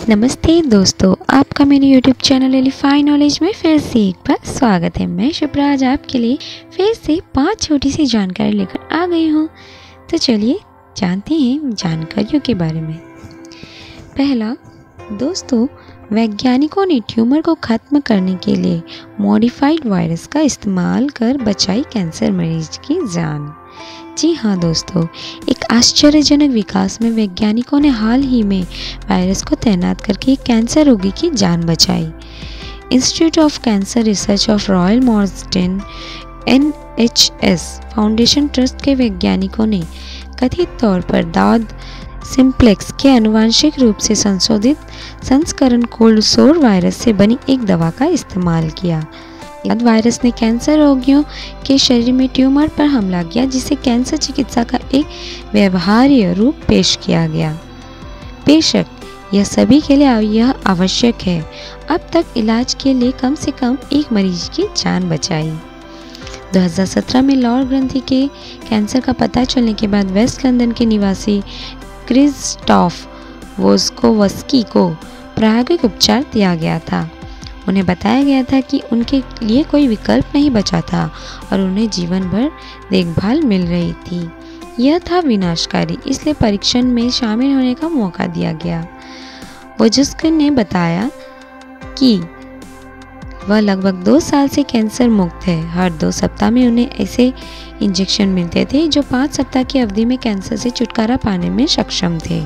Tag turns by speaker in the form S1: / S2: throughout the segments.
S1: नमस्ते दोस्तों, आपका मेरे YouTube चैनल एलिफाई नॉलेज में फिर से एक बार स्वागत है। मैं शुभ्रा आज आपके लिए फिर से 5 छोटी सी जानकारी लेकर आ गई हूँ। तो चलिए जानते हैं जानकारियों के बारे में। पहला दोस्तों, वैज्ञानिकों ने ट्यूमर को खत्म करने के लिए मॉडिफाइड वायरस का इस्तेमाल कर बचाई कैंसर मरीज की जान। जी हाँ दोस्तों, एक आश्चर्यजनक विकास में वैज्ञानिकों ने हाल ही में वायरस को तैनात करके एक कैंसर रोगी की जान बचाई। Institute of cancer research of royal Marsden NHS foundation trust के वैज्ञानिकों ने कथित तौर पर दाद सिम्प्लेक्स के आनुवंशिक रूप से संशोधित संस्करण कोल्ड सोर वायरस से बनी एक दवा का इस्तेमाल किया। वायरस ने कैंसर रोगियों के शरीर में ट्यूमर पर हमला किया, जिसे कैंसर चिकित्सा का एक व्यवहार्य रूप पेश किया गया। बेशक यह सभी के लिए यह आवश्यक है। अब तक इलाज के लिए कम से कम एक मरीज की जान बचाई। 2017 में लौर ग्रंथि के कैंसर का पता चलने के बाद वेस्ट लंदन के निवासी क्रिस्टोफ वोस्कोवस्की को प्रायोगिक उपचार दिया गया था। उन्हें बताया गया था कि उनके लिए कोई विकल्प नहीं बचा था और उन्हें जीवन भर देखभाल मिल रही थी। यह था विनाशकारी, इसलिए परीक्षण में शामिल होने का मौका दिया गया। वोस्कोवस्की ने बताया कि वह लगभग 2 साल से कैंसर मुक्त है। हर 2 सप्ताह में उन्हें ऐसे इंजेक्शन मिलते थे जो 5 सप्ताह की अवधि में कैंसर से छुटकारा पाने में सक्षम थे।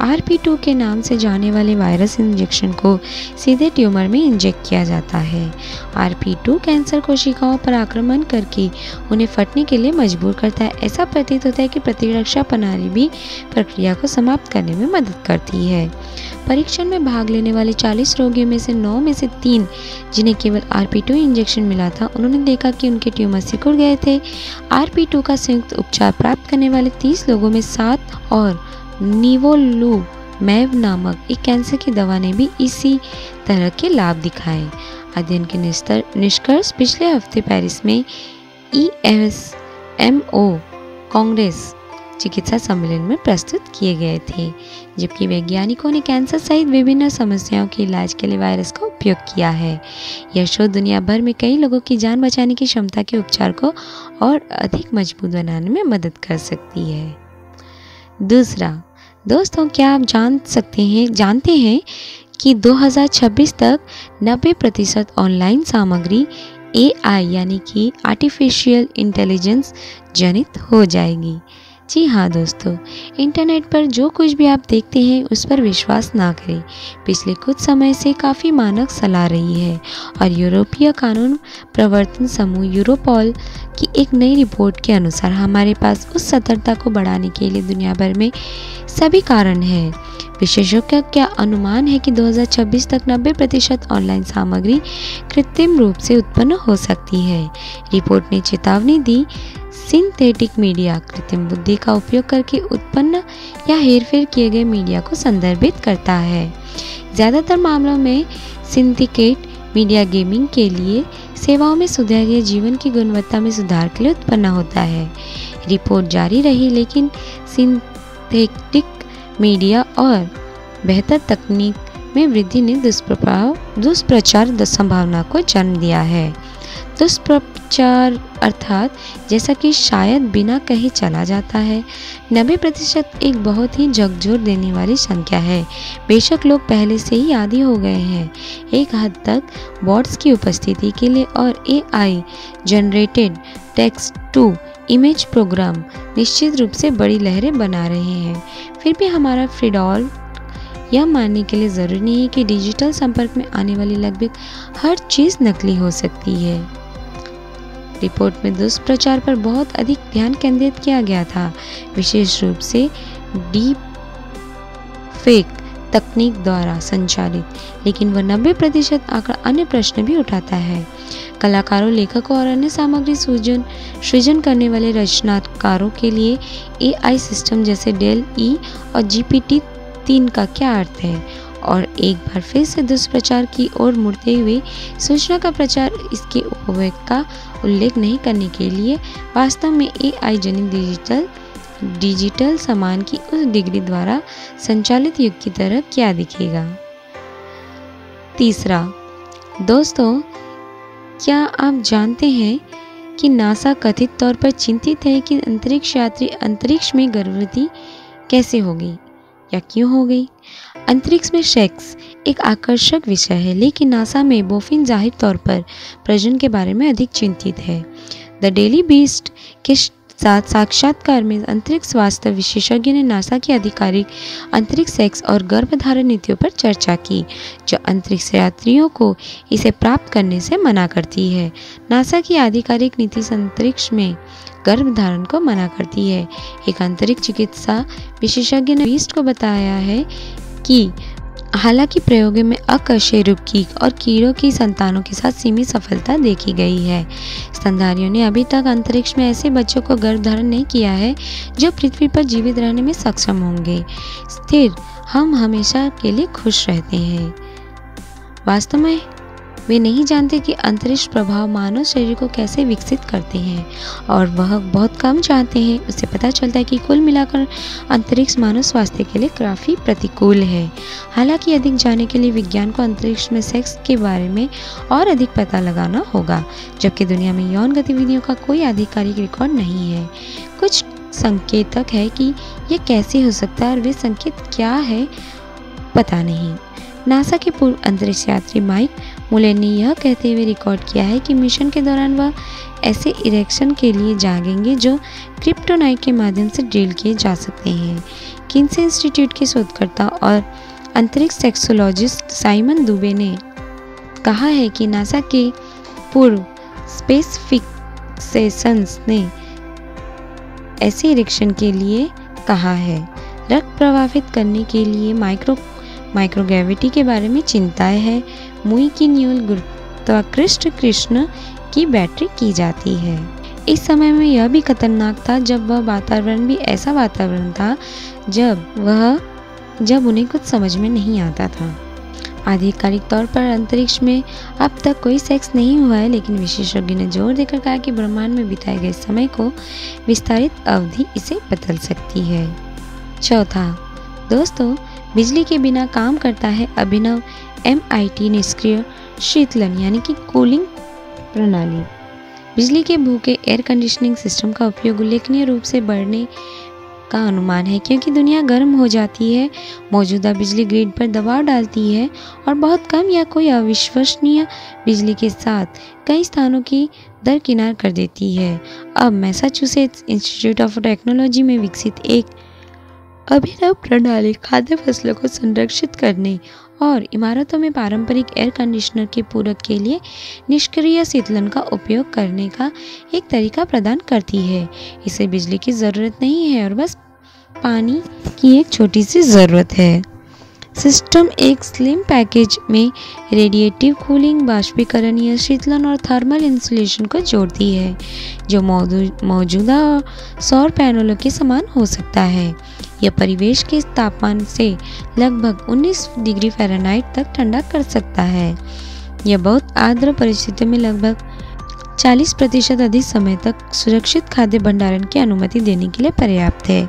S1: RP2 के नाम से जाने वाले वायरस इंजेक्शन को सीधे ट्यूमर में इंजेक्ट किया जाता है। RP2 कैंसर कोशिकाओं पर आक्रमण करके उन्हें फटने के लिए मजबूर करता है। ऐसा प्रतीत होता है कि प्रतिरक्षा प्रणाली भी प्रक्रिया को समाप्त करने में मदद करती है। परीक्षण में भाग लेने वाले 40 रोगियों में से 9 में से 3 जिन्हें केवल RP2 इंजेक्शन मिला था, उन्होंने देखा कि उनके ट्यूमर सिकुड़ गए थे। RP2 का संयुक्त उपचार प्राप्त करने वाले 30 लोगों में 7 और निवोलुमैब नामक एक कैंसर की दवा ने भी इसी तरह के लाभ दिखाए। अध्ययन के निष्कर्ष पिछले हफ्ते पेरिस में ESMO कांग्रेस चिकित्सा सम्मेलन में प्रस्तुत किए गए थे, जबकि वैज्ञानिकों ने कैंसर सहित विभिन्न समस्याओं के इलाज के लिए वायरस का उपयोग किया है। यह शोध दुनिया भर में कई लोगों की जान बचाने की क्षमता के उपचार को और अधिक मजबूत बनाने में मदद कर सकती है। दूसरा दोस्तों, क्या आप जानते हैं कि 2026 तक 90% ऑनलाइन सामग्री AI यानी कि आर्टिफिशियल इंटेलिजेंस जनित हो जाएगी। जी हाँ दोस्तों, इंटरनेट पर जो कुछ भी आप देखते हैं उस पर विश्वास ना करें। पिछले कुछ समय से काफ़ी मानक सलाह रही है और यूरोपीय कानून प्रवर्तन समूह यूरोपॉल की एक नई रिपोर्ट के अनुसार हमारे पास उस सतर्कता को बढ़ाने के लिए दुनिया भर में सभी कारण हैं। विशेषज्ञों का अनुमान है कि 2026 तक 90% ऑनलाइन सामग्री कृत्रिम रूप से उत्पन्न हो सकती है। रिपोर्ट ने चेतावनी दी, सिंथेटिक मीडिया कृत्रिम बुद्धि का उपयोग करके उत्पन्न या हेरफेर किए गए मीडिया को संदर्भित करता है। ज़्यादातर मामलों में सिंथेटिक मीडिया गेमिंग के लिए, सेवाओं में सुधार या जीवन की गुणवत्ता में सुधार के लिए उत्पन्न होता है। रिपोर्ट जारी रही, लेकिन सिंथेटिक मीडिया और बेहतर तकनीक में वृद्धि ने दुष्प्रचार संभावना को जन्म दिया है। दुष्प्रचार अर्थात जैसा कि शायद बिना कहे चला जाता है। 90% एक बहुत ही झकझोर देने वाली संख्या है। बेशक लोग पहले से ही आदी हो गए हैं एक हद तक बॉट्स की उपस्थिति के लिए और AI generated text to image program निश्चित रूप से बड़ी लहरें बना रहे हैं। फिर भी हमारा फ्रीडॉल यह मानने के लिए ज़रूरी नहीं है कि डिजिटल संपर्क में आने वाली लगभग हर चीज़ नकली हो सकती है। रिपोर्ट में दुष्प्रचार पर बहुत अधिक ध्यान केंद्रित किया गया था, विशेष रूप से डीप फेक तकनीक द्वारा संचालित, लेकिन वह 90% आंकड़ा अन्य प्रश्न भी उठाता है। कलाकारों, लेखकों और अन्य सामग्री सृजन करने वाले रचनाकारों के लिए AI सिस्टम जैसे डेल E और GPT-3 का क्या अर्थ है? और एक बार फिर से दुष्प्रचार की ओर मुड़ते हुए सूचना का प्रचार इसके उपयोग का उल्लेख नहीं करने के लिए वास्तव में AI जनित डिजिटल डिजिटल सामान की उस डिग्री द्वारा संचालित युग की तरह क्या दिखेगा। तीसरा, दोस्तों, क्या आप जानते हैं कि नासा कथित तौर पर चिंतित है कि अंतरिक्ष यात्री अंतरिक्ष में गर्भवती कैसे होगी या क्यों हो गई। अंतरिक्ष में सेक्स एक आकर्षक विषय है, लेकिन नासा में बोफिन जाहिर तौर पर प्रजनन के बारे में अधिक चिंतित है। द डेली बीस्ट के साथ साक्षात्कार में अंतरिक्ष स्वास्थ्य विशेषज्ञ ने नासा की आधिकारिक अंतरिक्ष सेक्स और गर्भधारण नीतियों पर चर्चा की, जो अंतरिक्ष यात्रियों को इसे प्राप्त करने से मना करती है। नासा की आधिकारिक नीति अंतरिक्ष में गर्भधारण को मना करती है। एक अंतरिक्ष चिकित्सा विशेषज्ञ ने बीस्ट को बताया है कि हालांकि प्रयोगों में अकशेरुकी और कीड़ों की संतानों के साथ सीमित सफलता देखी गई है, स्तनधारियों ने अभी तक अंतरिक्ष में ऐसे बच्चों को गर्भधारण नहीं किया है जो पृथ्वी पर जीवित रहने में सक्षम होंगे। स्थिर, हम हमेशा के लिए खुश रहते हैं। वास्तव में वे नहीं जानते कि अंतरिक्ष प्रभाव मानव शरीर को कैसे विकसित करते हैं, और वह बहुत कम जानते हैं। उससे पता चलता है कि कुल मिलाकर अंतरिक्ष मानव स्वास्थ्य के लिए काफ़ी प्रतिकूल है। हालांकि अधिक जानने के लिए विज्ञान को अंतरिक्ष में सेक्स के बारे में और अधिक पता लगाना होगा, जबकि दुनिया में यौन गतिविधियों का कोई आधिकारिक रिकॉर्ड नहीं है। कुछ संकेतक है कि यह कैसे हो सकता है, और वे संकेत क्या है पता नहीं। नासा के पूर्व अंतरिक्ष यात्री माइक मुलेन ने यह कहते हुए रिकॉर्ड किया है कि मिशन के दौरान वह ऐसे इरेक्शन के लिए जागेंगे जो क्रिप्टोनाइट के माध्यम से ड्रिल किए जा सकते हैं। किन्से इंस्टीट्यूट के शोधकर्ता और अंतरिक्ष सेक्सोलॉजिस्ट साइमन दुबे ने कहा है कि नासा के पूर्व स्पेस फिक्सेशंस ने ऐसे इरेक्शन के लिए कहा है। रक्त प्रवाहित करने के लिए माइक्रोग्रेविटी के बारे में चिंताएं है। मुई की न्यूल गुरुत्वाकर्षण कृष्ण की बैटरी की जाती है। इस समय में यह भी खतरनाक था जब वह वातावरण भी ऐसा वातावरण था जब उन्हें कुछ समझ में नहीं आता था। आधिकारिक तौर पर अंतरिक्ष में अब तक कोई सेक्स नहीं हुआ है, लेकिन विशेषज्ञ ने जोर देकर कहा कि ब्रह्मांड में बिताए गए समय को विस्तारित अवधि इसे बदल सकती है। चौथा, दोस्तों, बिजली के बिना काम करता है अभिनव MIT निष्क्रिय शीतलन यानी कि कूलिंग प्रणाली। बिजली के भूखे एयर कंडीशनिंग सिस्टम का उपयोग उल्लेखनीय रूप से बढ़ने का अनुमान है, क्योंकि दुनिया गर्म हो जाती है, मौजूदा बिजली ग्रिड पर दबाव डालती है और बहुत कम या कोई अविश्वसनीय बिजली के साथ कई स्थानों की दरकिनार कर देती है। अब मैसाचुसेट्स इंस्टीट्यूट ऑफ टेक्नोलॉजी में विकसित एक अभिनव प्रणाली खाद्य फसलों को संरक्षित करने और इमारतों में पारंपरिक एयर कंडीशनर के पूरक के लिए निष्क्रिय शीतलन का उपयोग करने का एक तरीका प्रदान करती है। इसे बिजली की ज़रूरत नहीं है और बस पानी की एक छोटी सी ज़रूरत है। सिस्टम एक स्लिम पैकेज में रेडिएटिव कूलिंग, बाष्पीकरणीय शीतलन और थर्मल इंसुलेशन को जोड़ती है, जो मौजूदा सौर पैनलों के समान हो सकता है। यह परिवेश के तापमान से लगभग 19 डिग्री फ़ारेनहाइट तक ठंडा कर सकता है। यह बहुत आर्द्र परिस्थितियों में लगभग 40% अधिक समय तक सुरक्षित खाद्य भंडारण की अनुमति देने के लिए पर्याप्त है।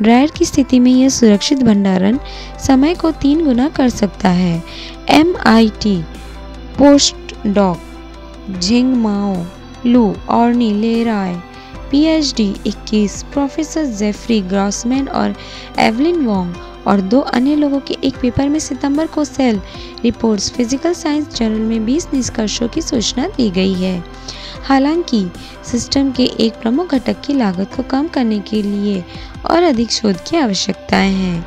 S1: ड्रायर की स्थिति में यह सुरक्षित भंडारण समय को 3 गुना कर सकता है। MIT पोस्ट डॉक झिंगमाओ लू ऑर्नी लेराय PhD 21 प्रोफेसर जेफरी ग्रॉसमैन और एवलिन वोंग और 2 अन्य लोगों के एक पेपर में सितंबर को Cell Reports Physical Science journal में 20 निष्कर्षों की सूचना दी गई है। हालांकि सिस्टम के एक प्रमुख घटक की लागत को कम करने के लिए और अधिक शोध की आवश्यकताएं हैं।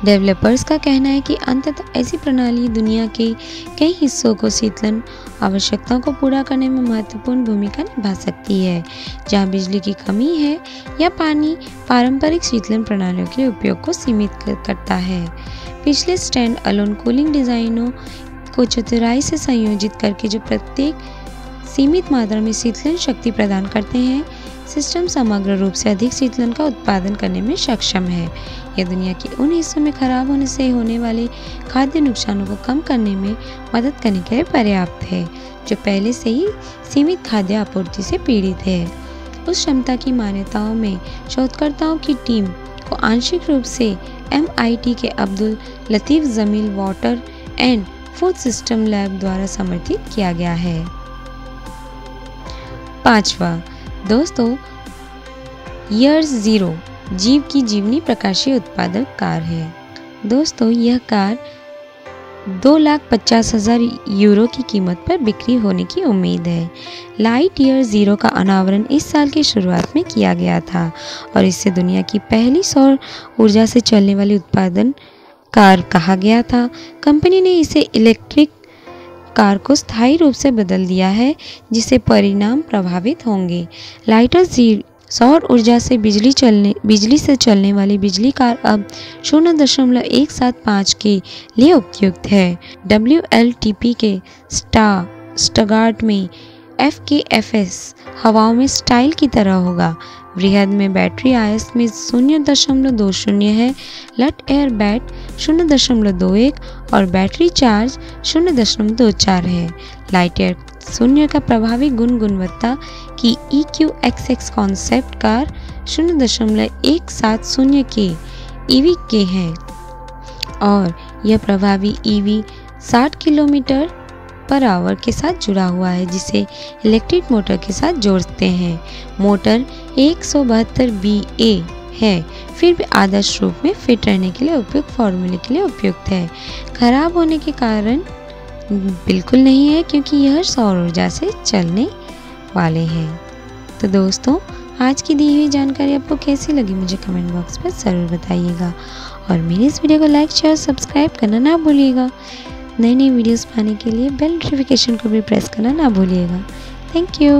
S1: डेवलपर्स का कहना है कि अंततः ऐसी प्रणाली दुनिया के कई हिस्सों को शीतलन आवश्यकताओं को पूरा करने में महत्वपूर्ण भूमिका निभा सकती है, जहां बिजली की कमी है या पानी पारंपरिक शीतलन प्रणालियों के उपयोग को सीमित करता है। पिछले स्टैंड अलोन कूलिंग डिजाइनों को चतुराई से संयोजित करके जो प्रत्येक सीमित मात्रा में शीतलन शक्ति प्रदान करते हैं, सिस्टम समग्र रूप से अधिक शीतलन का उत्पादन करने में सक्षम है। यह दुनिया के उन हिस्सों में खराब होने से होने वाले खाद्य नुकसानों को कम करने में मदद करने के लिए पर्याप्त है, जो पहले से ही सीमित खाद्य आपूर्ति से पीड़ित है। उस क्षमता की मान्यताओं में शोधकर्ताओं की टीम को आंशिक रूप से MIT के Abdul Latif Jameel water and food system lab द्वारा समर्थित किया गया है। 5वां दोस्तों, ईयर ज़ीरो जीव की जीवनी प्रकाशीय उत्पादक कार है। दोस्तों, यह कार 2,50,000 यूरो की कीमत पर बिक्री होने की उम्मीद है। लाइट ईयर ज़ीरो का अनावरण इस साल की शुरुआत में किया गया था और इसे दुनिया की पहली सौर ऊर्जा से चलने वाली उत्पादन कार कहा गया था। कंपनी ने इसे इलेक्ट्रिक कार को स्थायी रूप से बदल दिया है, जिससे परिणाम प्रभावित होंगे। लाइटर सौर ऊर्जा से बिजली से चलने वाली बिजली कार अब 0.175 के लिए उपयुक्त है। WLTP के स्टगार्ट में FKFS हवाओं में स्टाइल की तरह होगा। बृहद में बैटरी आयस में 0.20 है, लट एयर बैट 0.21 और बैटरी चार्ज 0.24 है। लाइट एयर 0 का प्रभावी गुणवत्ता की EQXX कॉन्सेप्ट कार 0.170 के EV के हैं और यह प्रभावी EV 60 किलोमीटर पर आवर के साथ जुड़ा हुआ है, जिसे इलेक्ट्रिक मोटर के साथ जोड़ते हैं। मोटर 172 BA है, फिर भी आदर्श रूप में फिट रहने के लिए उपयुक्त फॉर्मूले के लिए उपयुक्त है। खराब होने के कारण बिल्कुल नहीं है, क्योंकि यह सौर ऊर्जा से चलने वाले हैं। तो दोस्तों, आज की दी हुई जानकारी आपको कैसी लगी मुझे कमेंट बॉक्स में ज़रूर बताइएगा और मेरे इस वीडियो को लाइक शेयर सब्सक्राइब करना ना भूलिएगा। नई नई वीडियोस पाने के लिए बेल नोटिफिकेशन को भी प्रेस करना ना भूलिएगा। Thank you.